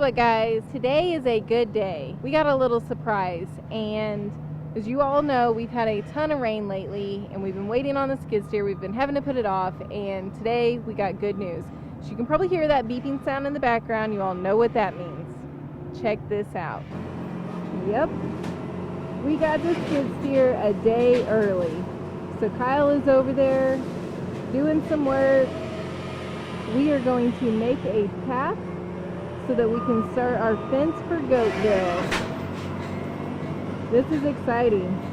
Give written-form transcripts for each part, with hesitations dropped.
what, guys? Today is a good day. We got a little surprise, and as you all know, we've had a ton of rain lately, and we've been waiting on the skid steer. We've been having to put it off, and today we got good news. So you can probably hear that beeping sound in the background. You all know what that means. Check this out. Yep, we got the skid steer a day early. So Kyle is over there doing some work. We are going to make a path so that we can start our fence for Goatville. This is exciting.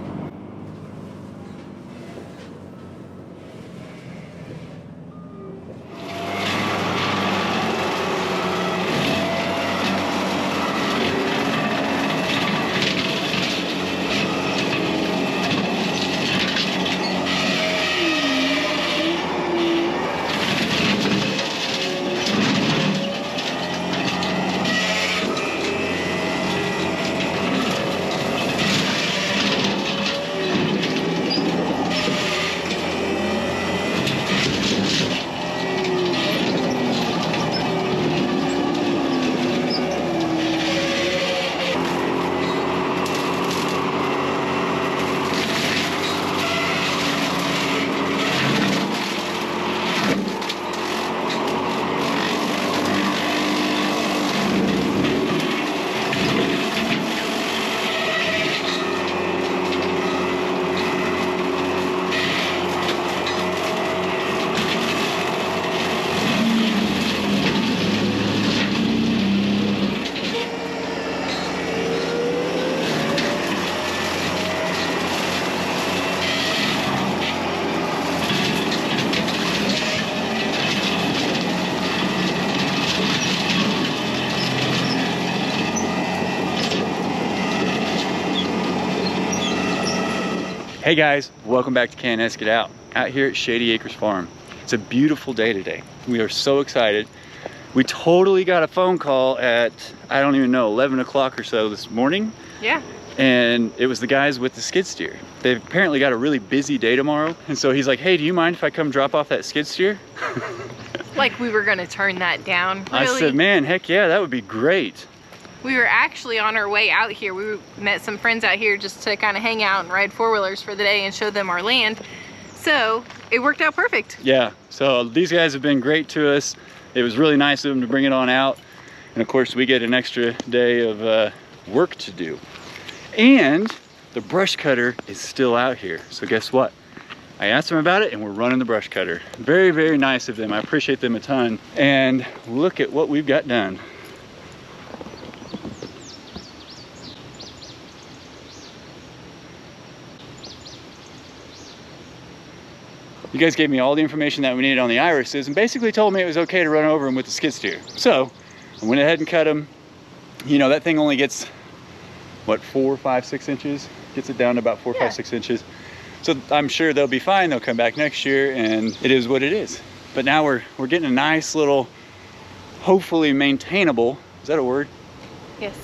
Hey guys, welcome back to K&S Get Out, out here at Shady Acres Farm. It's a beautiful day today. We are so excited. We totally got a phone call at, I don't even know, 11 o'clock or so this morning. Yeah. And it was the guys with the skid steer. They've apparently got a really busy day tomorrow. And so he's like, hey, do you mind if I come drop off that skid steer? Like we were gonna turn that down, really? I said, man, heck yeah, that would be great. We were actually on our way out here. We met some friends out here just to kind of hang out and ride four-wheelers for the day and show them our land. So it worked out perfect. Yeah, so these guys have been great to us. It was really nice of them to bring it on out. And of course, we get an extra day of work to do. And the brush cutter is still out here. So guess what? I asked them about it and we're running the brush cutter. Very, very nice of them. I appreciate them a ton. And look at what we've got done. You guys gave me all the information that we needed on the irises and basically told me it was okay to run over them with the skid steer. So I went ahead and cut them. You know, that thing only gets, what, 4, 5, 6 inches? Gets it down to about 4, 5, 6 inches. So I'm sure they'll be fine. They'll come back next year and it is what it is. But now we're getting a nice little, hopefully maintainable, is that a word? Yes.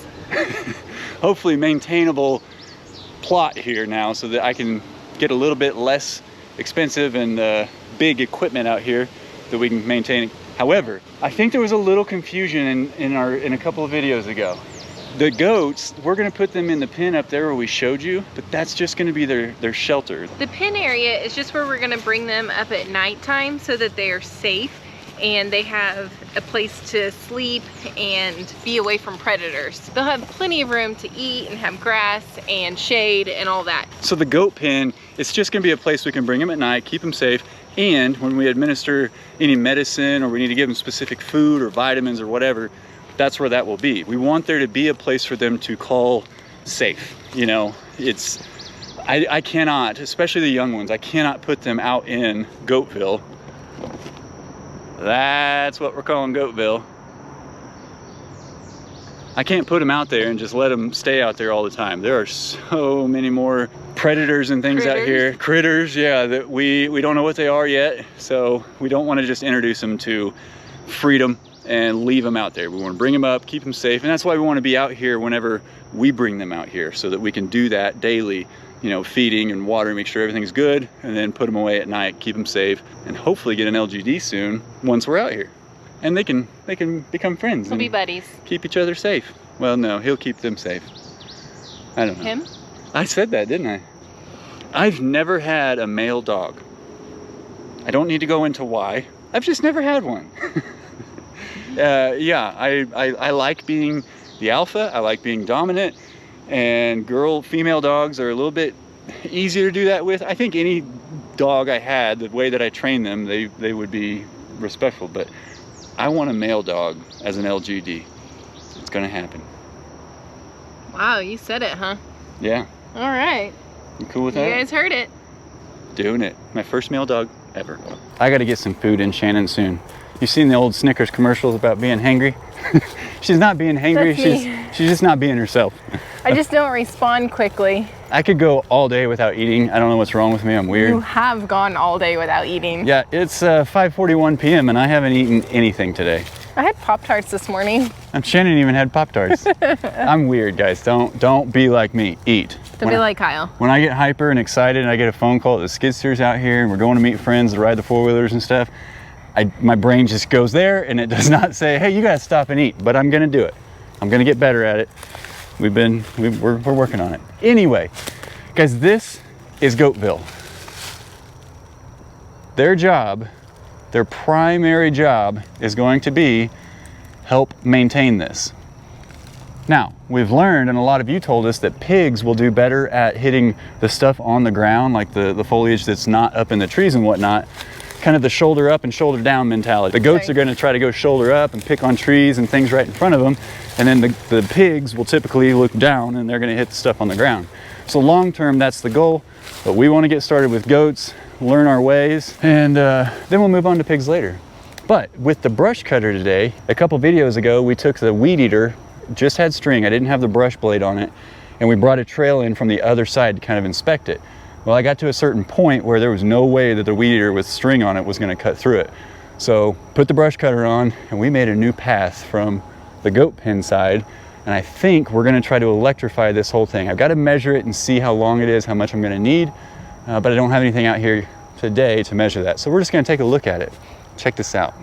Hopefully maintainable plot here now so that I can get a little bit less expensive and big equipment out here that we can maintain. However, I think there was a little confusion in a couple of videos ago. The goats, we're gonna put them in the pen up there where we showed you, but that's just gonna be their shelter. The pen area is just where we're gonna bring them up at nighttime so that they are safe and they have a place to sleep and be away from predators. They'll have plenty of room to eat and have grass and shade and all that. So the goat pen, it's just gonna be a place we can bring them at night, keep them safe, and when we administer any medicine or we need to give them specific food or vitamins or whatever, that's where that will be. We want there to be a place for them to call safe. You know, I cannot, especially the young ones, I cannot put them out in Goatville. That's what we're calling Goatville. I can't put them out there and just let them stay out there all the time. There are so many more predators and things out here. Critters, yeah, that we don't know what they are yet. So we don't want to just introduce them to freedom and leave them out there. We want to bring them up, keep them safe. And that's why we want to be out here whenever we bring them out here so that we can do that daily, you know, feeding and watering, make sure everything's good, and then put them away at night, keep them safe, and hopefully get an LGD soon once we're out here. and they can become friends. We'll be buddies. Keep each other safe. Well, no, he'll keep them safe. I don't know. Him? I said that, didn't I? I've never had a male dog. I don't need to go into why. I've just never had one. Yeah, I like being the alpha. I like being dominant, and female dogs are a little bit easier to do that with. I think any dog I had, the way that I train them, they would be respectful, but I want a male dog as an LGD. It's gonna happen. Wow, you said it, huh? Yeah. All right. You cool with that? You guys heard it. Doing it. My first male dog ever. I gotta get some food in Shannon soon. You've seen the old Snickers commercials about being hangry? She's not being hangry, she's just not being herself. I just don't respond quickly. I could go all day without eating. I don't know what's wrong with me, I'm weird. You have gone all day without eating. Yeah, it's 5:41 p.m. and I haven't eaten anything today. I had Pop-Tarts this morning. And Shannon even had Pop-Tarts. I'm weird, guys. Don't be like me. Eat. Don't be like Kyle. When I get hyper and excited and I get a phone call that the skid steer's out here and we're going to meet friends to ride the four-wheelers and stuff, my brain just goes there and it does not say, hey, you gotta stop and eat, but I'm gonna do it. I'm gonna get better at it. We're working on it. Anyway, guys, this is Goatville. Their primary job is going to be help maintain this. Now, we've learned, and a lot of you told us, that pigs will do better at hitting the stuff on the ground, like the foliage that's not up in the trees and whatnot, kind of the shoulder up and shoulder down mentality. The goats are going to try to go shoulder up and pick on trees and things right in front of them, and then the pigs will typically look down and they're going to hit the stuff on the ground. So long term, that's the goal, but we want to get started with goats, learn our ways, and then we'll move on to pigs later. But with the brush cutter today, a couple videos ago, we took the weed eater, just had string, I didn't have the brush blade on it, and we brought a trail in from the other side to kind of inspect it. Well, I got to a certain point where there was no way that the weed eater with string on it was going to cut through it. So put the brush cutter on and we made a new path from the goat pen side, and I think we're going to try to electrify this whole thing. I've got to measure it and see how long it is, how much I'm going to need, but I don't have anything out here today to measure that. So we're just going to take a look at it. Check this out.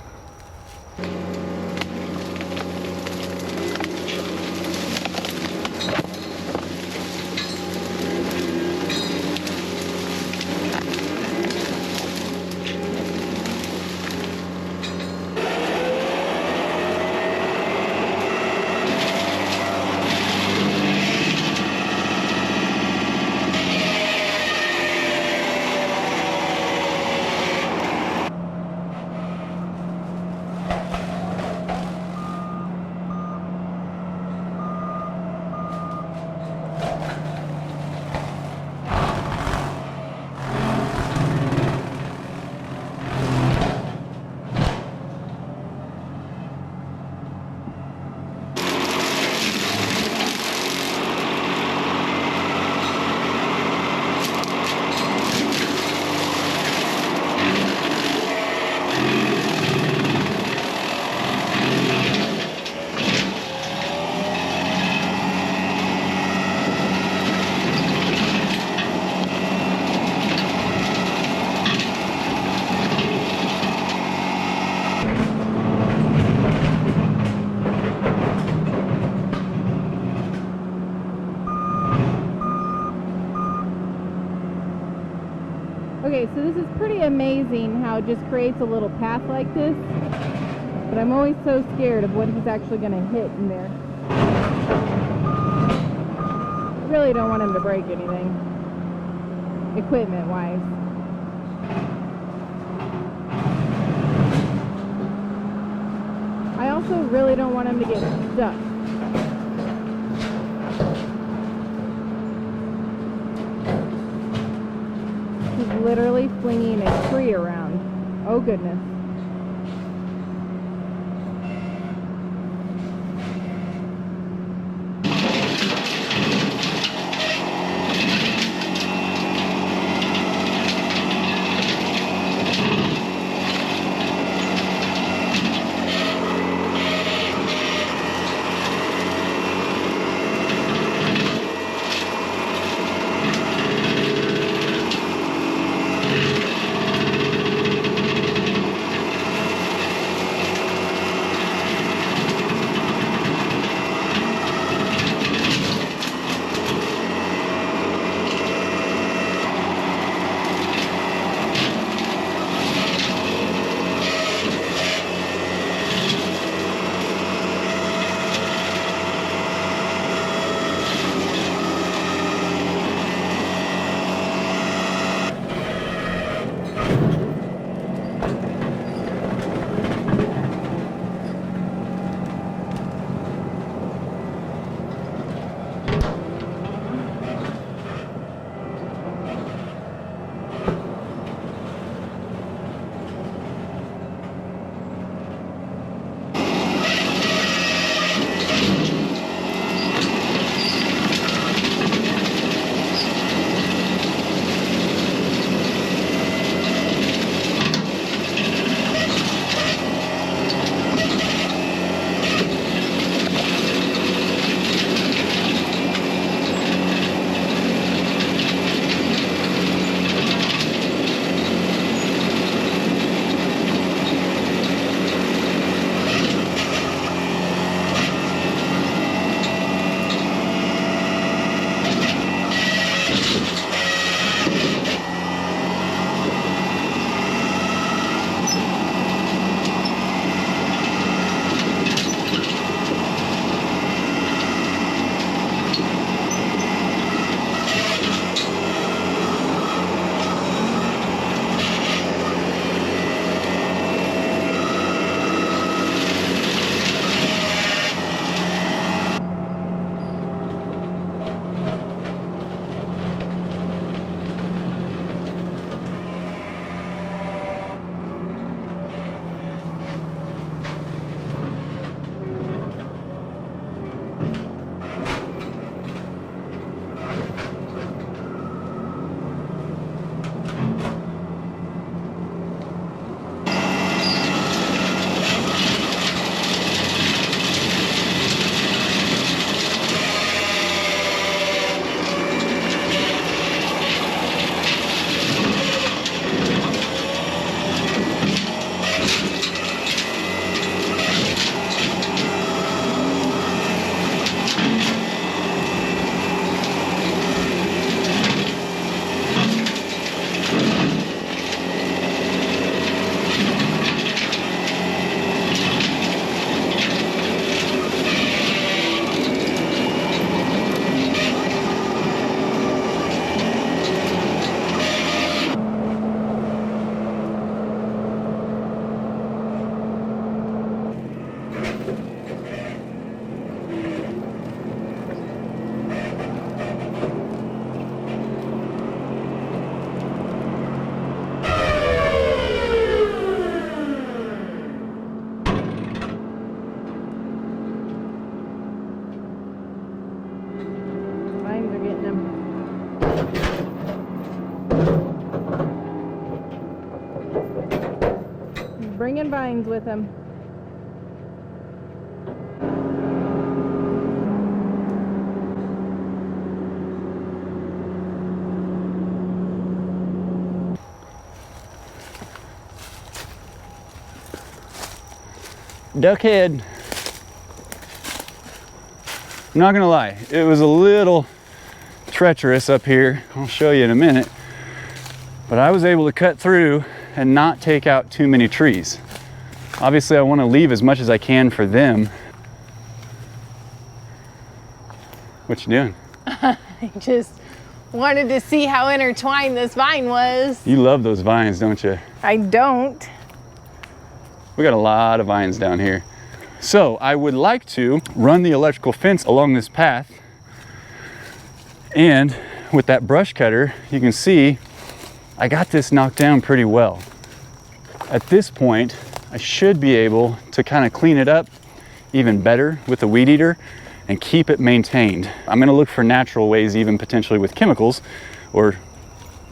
Okay, so this is pretty amazing how it just creates a little path like this, but I'm always so scared of what he's actually going to hit in there. I really don't want him to break anything, equipment-wise. I also really don't want him to get stuck. Literally flinging a tree around. Oh goodness. bringing vines with him. Duckhead. I'm not gonna lie, it was a little treacherous up here. I'll show you in a minute. But I was able to cut through and not take out too many trees. Obviously, I want to leave as much as I can for them. What you doing? I just wanted to see how intertwined this vine was. You love those vines, don't you? I don't. We got a lot of vines down here. So I would like to run the electrical fence along this path. And with that brush cutter, you can see I got this knocked down pretty well. At this point, I should be able to kind of clean it up even better with the weed eater and keep it maintained. I'm gonna look for natural ways, even potentially with chemicals or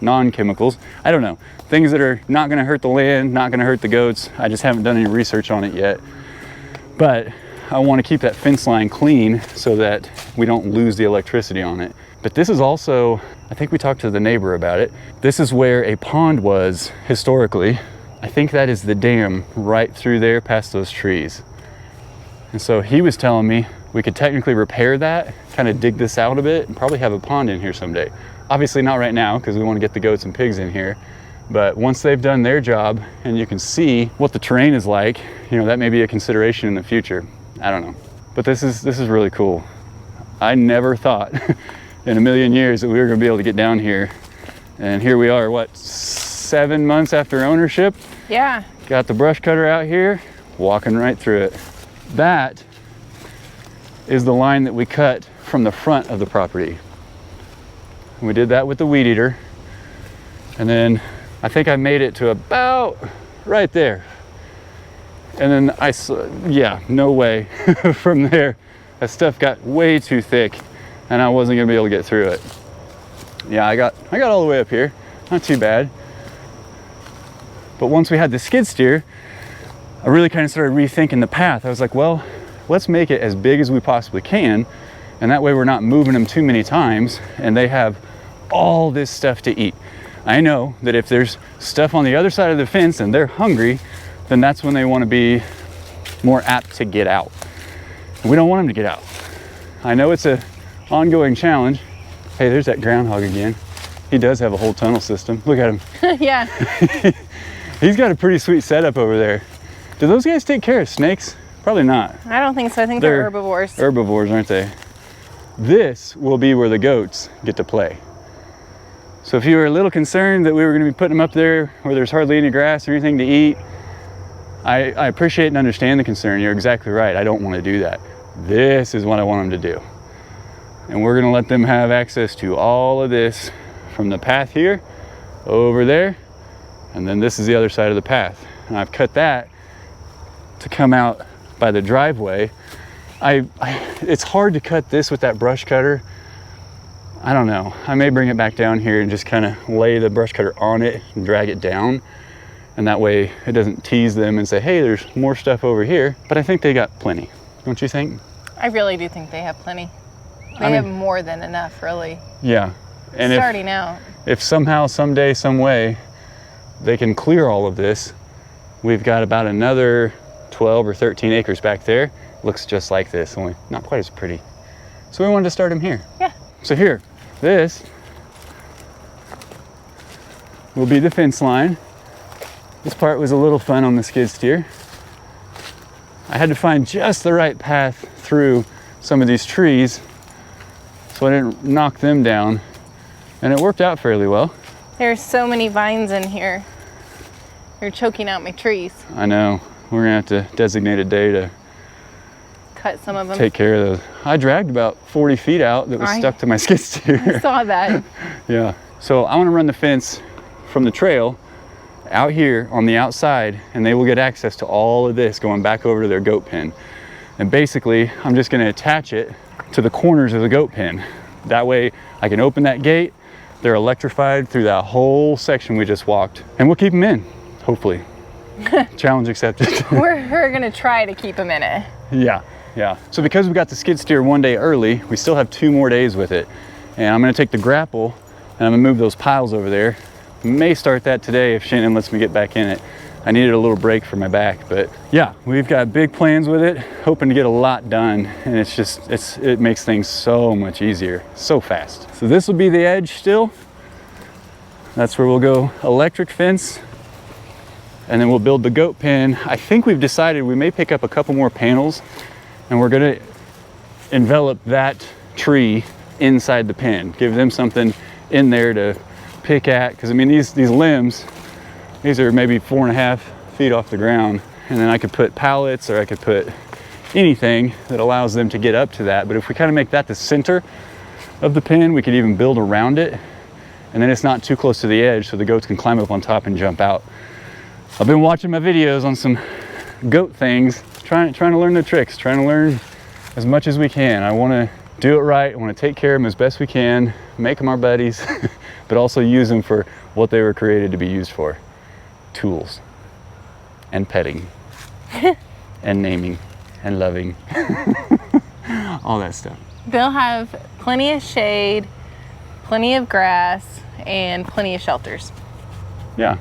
non-chemicals. I don't know. Things that are not gonna hurt the land, not gonna hurt the goats. I just haven't done any research on it yet. But I wanna keep that fence line clean so that we don't lose the electricity on it. But this is also, I think we talked to the neighbor about it. This is where a pond was historically. I think that is the dam right through there past those trees. And so he was telling me we could technically repair that, kind of dig this out a bit and probably have a pond in here someday. Obviously not right now because we want to get the goats and pigs in here. But once they've done their job and you can see what the terrain is like, you know, that may be a consideration in the future. I don't know. But this is really cool. I never thought in a million years that we were going to be able to get down here. And here we are, what, 7 months after ownership? Yeah. Got the brush cutter out here, walking right through it. That is the line that we cut from the front of the property. And we did that with the weed eater. And then I think I made it to about right there. And then yeah, no way. From there, that stuff got way too thick and I wasn't gonna be able to get through it. Yeah, I got all the way up here, not too bad. But once we had the skid steer, I really kind of started rethinking the path. I was like, well, let's make it as big as we possibly can. And that way we're not moving them too many times and they have all this stuff to eat. I know that if there's stuff on the other side of the fence and they're hungry, then that's when they want to be more apt to get out. And we don't want them to get out. I know it's an ongoing challenge. Hey, there's that groundhog again. He does have a whole tunnel system. Look at him. Yeah. He's got a pretty sweet setup over there. Do those guys take care of snakes? Probably not. I don't think so. I think they're herbivores. Herbivores, aren't they? This will be where the goats get to play. So if you were a little concerned that we were going to be putting them up there where there's hardly any grass or anything to eat, I appreciate and understand the concern. You're exactly right. I don't want to do that. This is what I want them to do. And we're going to let them have access to all of this from the path here over there. And then this is the other side of the path. And I've cut that to come out by the driveway. It's hard to cut this with that brush cutter. I don't know. I may bring it back down here and just kind of lay the brush cutter on it and drag it down. And that way it doesn't tease them and say, hey, there's more stuff over here. But I think they got plenty. Don't you think? I really do think they have plenty. They have more than enough, really. Yeah. And starting out. If somehow, someday, some way, they can clear all of this, we've got about another 12 or 13 acres back there. Looks just like this, only not quite as pretty. So we wanted to start them here. Yeah. So here, this will be the fence line. This part was a little fun on the skid steer. I had to find just the right path through some of these trees so I didn't knock them down. And it worked out fairly well. There's so many vines in here. You're choking out my trees. I know. We're gonna have to designate a day to cut some of them. Take care of those. I dragged about 40 feet out that was stuck to my skid steer. I saw that. Yeah. So I want to run the fence from the trail out here on the outside, and they will get access to all of this going back over to their goat pen. And basically, I'm just going to attach it to the corners of the goat pen. That way I can open that gate. They're electrified through that whole section we just walked, and we'll keep them in, hopefully. Challenge accepted. We're gonna try to keep them in it. Yeah. So because we got the skid steer one day early, we still have 2 more days with it. And I'm gonna take the grapple and I'm gonna move those piles over there. May start that today if Shannon lets me get back in it. I needed a little break for my back, but yeah, we've got big plans with it, hoping to get a lot done. And it makes things so much easier, so fast. So this will be the edge still. That's where we'll go electric fence. And then we'll build the goat pen. I think we've decided we may pick up a couple more panels and we're gonna envelop that tree inside the pen, give them something in there to pick at. Cause I mean, these limbs, these are maybe 4.5 feet off the ground. And then I could put pallets or I could put anything that allows them to get up to that. But if we kind of make that the center of the pen, we could even build around it. And then it's not too close to the edge so the goats can climb up on top and jump out. I've been watching my videos on some goat things, trying to learn the tricks, trying to learn as much as we can. I want to do it right. I want to take care of them as best we can, make them our buddies, but also use them for what they were created to be used for. Tools and petting and naming and loving, all that stuff. They'll have plenty of shade, plenty of grass, and plenty of shelters. Yeah.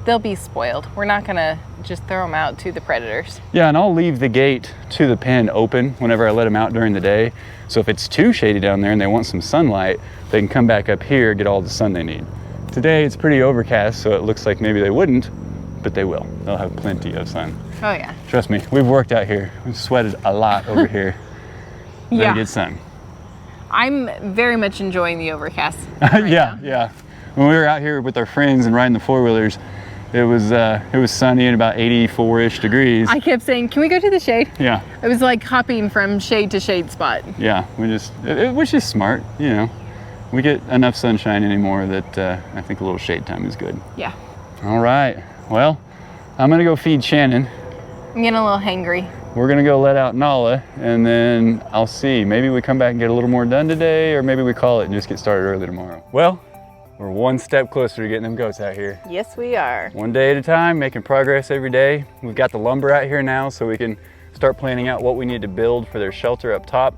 They'll be spoiled. We're not gonna just throw them out to the predators. Yeah, and I'll leave the gate to the pen open whenever I let them out during the day. So if it's too shady down there and they want some sunlight, they can come back up here, get all the sun they need. Today it's pretty overcast, so it looks like maybe they wouldn't, but they will. They'll have plenty of sun. Oh yeah. Trust me, we've worked out here. We've sweated a lot over here. Yeah. Very good sun. I'm very much enjoying the overcast. Yeah. When we were out here with our friends and riding the 4-wheelers, it was sunny and about 84-ish degrees. I kept saying, can we go to the shade? Yeah. It was like hopping from shade to shade spot. Yeah, which is smart, you know. We get enough sunshine anymore that I think a little shade time is good. Yeah. All right, well, I'm gonna go feed Shannon. I'm getting a little hangry. We're gonna go let out Nala, and then I'll see. Maybe we come back and get a little more done today, or maybe we call it and just get started early tomorrow. Well, we're one step closer to getting them goats out here. Yes, we are. One day at a time, making progress every day. We've got the lumber out here now, so we can start planning out what we need to build for their shelter up top,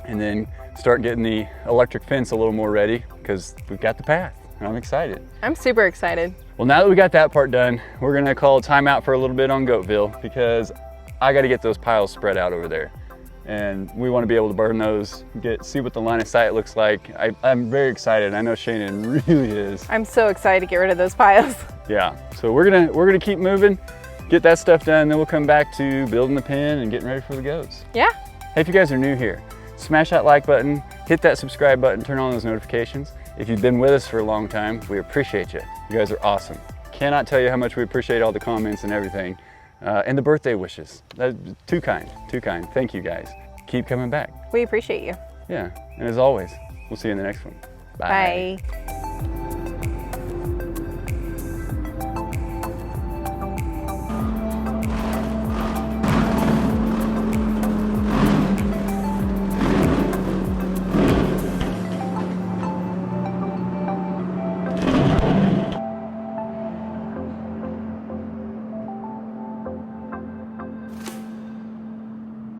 and then start getting the electric fence a little more ready, because we've got the path, and I'm excited. I'm super excited. Well, now that we got that part done, we're gonna call a timeout for a little bit on Goatville, because I gotta get those piles spread out over there. And we want to be able to burn those, see what the line of sight looks like. I'm very excited. I know Shannon really is. I'm so excited to get rid of those piles. Yeah, so we're gonna keep moving, get that stuff done, then we'll come back to building the pen and getting ready for the goats. Yeah. Hey, if you guys are new here, smash that like button, hit that subscribe button, turn on those notifications. If you've been with us for a long time, we appreciate you. You guys are awesome. Cannot tell you how much we appreciate all the comments and everything. And the birthday wishes. That's too kind, too kind. Thank you guys. Keep coming back. We appreciate you. Yeah, and as always, we'll see you in the next one. Bye.